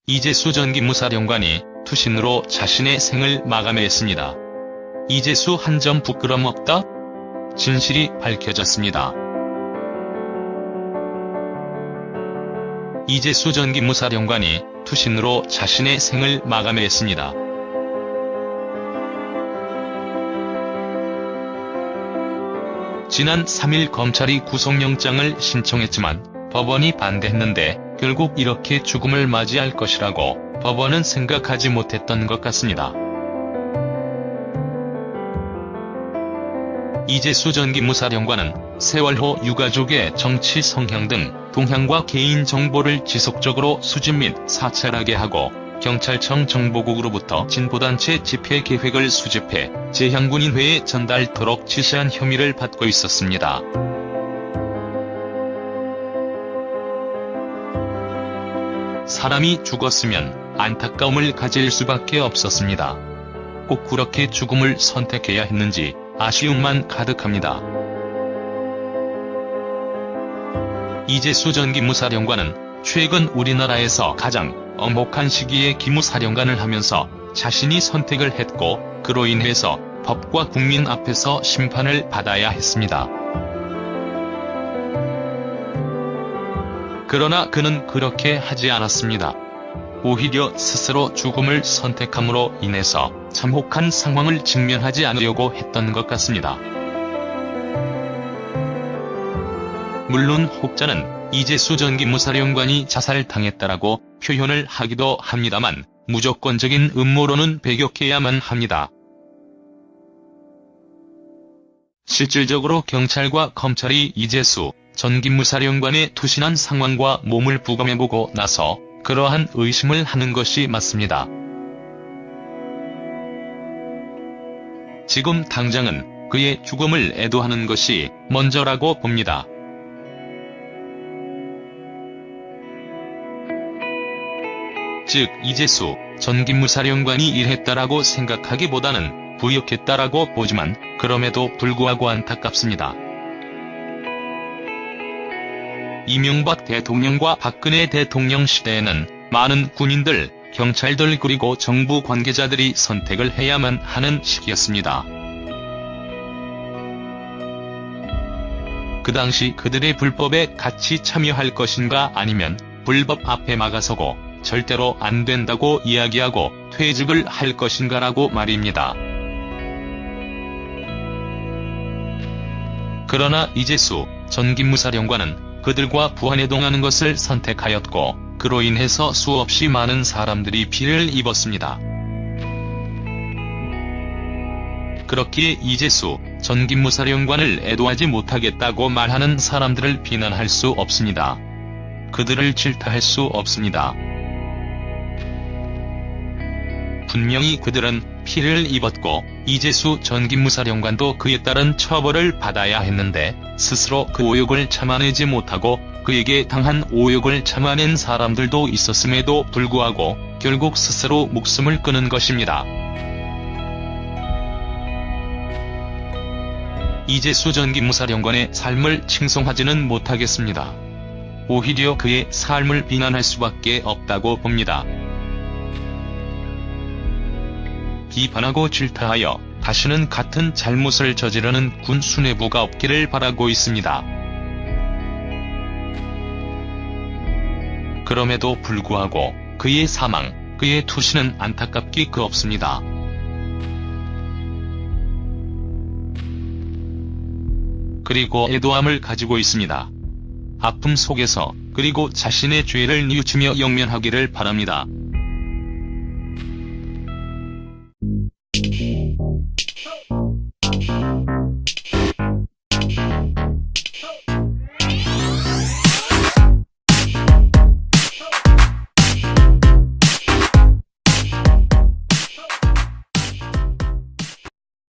이재수 전기무사령관이 투신으로 자신의 생을 마감했습니다. 이재수 한 점 부끄럼 없다? 진실이 밝혀졌습니다. 이재수 전기무사령관이 투신으로 자신의 생을 마감했습니다. 지난 3일 검찰이 구속영장을 신청했지만 법원이 반대했는데 결국 이렇게 죽음을 맞이할 것이라고 법원은 생각하지 못했던 것 같습니다. 이재수 전기무사령관은 세월호 유가족의 정치 성향 등 동향과 개인 정보를 지속적으로 수집 및 사찰하게 하고 경찰청 정보국으로부터 진보단체 집회 계획을 수집해 재향군인회에 전달토록 지시한 혐의를 받고 있었습니다. 사람이 죽었으면 안타까움을 가질 수밖에 없었습니다. 꼭 그렇게 죽음을 선택해야 했는지 아쉬움만 가득합니다. 이재수 전기무사령관은 최근 우리나라에서 가장 엄혹한 시기에 기무사령관을 하면서 자신이 선택을 했고 그로 인해서 법과 국민 앞에서 심판을 받아야 했습니다. 그러나 그는 그렇게 하지 않았습니다. 오히려 스스로 죽음을 선택함으로 인해서 참혹한 상황을 직면하지 않으려고 했던 것 같습니다. 물론 혹자는 이재수 전기무사령관이 자살당했다라고 표현을 하기도 합니다만 무조건적인 음모론은 배격해야만 합니다. 실질적으로 경찰과 검찰이 이재수 전기무사령관의 투신한 상황과 몸을 부검해보고 나서 그러한 의심을 하는 것이 맞습니다. 지금 당장은 그의 죽음을 애도하는 것이 먼저라고 봅니다. 즉 이재수 전기무사령관이 일했다라고 생각하기보다는 부역했다라고 보지만 그럼에도 불구하고 안타깝습니다. 이명박 대통령과 박근혜 대통령 시대에는 많은 군인들, 경찰들 그리고 정부 관계자들이 선택을 해야만 하는 시기였습니다. 그 당시 그들의 불법에 같이 참여할 것인가 아니면 불법 앞에 막아서고 절대로 안 된다고 이야기하고 퇴직을 할 것인가라고 말입니다. 그러나 이재수 전기무사령관은 그들과 부안해동하는 것을 선택하였고 그로 인해서 수없이 많은 사람들이 피해를 입었습니다. 그렇기에 이재수 전기무사령관을 애도하지 못하겠다고 말하는 사람들을 비난할 수 없습니다. 그들을 질타할 수 없습니다. 분명히 그들은 피해를 입었고 이재수 전기무사령관도 그에 따른 처벌을 받아야 했는데 스스로 그 오욕을 참아내지 못하고 그에게 당한 오욕을 참아낸 사람들도 있었음에도 불구하고 결국 스스로 목숨을 끊은 것입니다. 이재수 전기무사령관의 삶을 칭송하지는 못하겠습니다. 오히려 그의 삶을 비난할 수밖에 없다고 봅니다. 비판하고 질타하여 다시는 같은 잘못을 저지르는 군 수뇌부가 없기를 바라고 있습니다. 그럼에도 불구하고 그의 사망, 그의 투신은 안타깝기 그 없습니다. 그리고 애도함을 가지고 있습니다. 아픔 속에서 그리고 자신의 죄를 뉘우치며 영면하기를 바랍니다.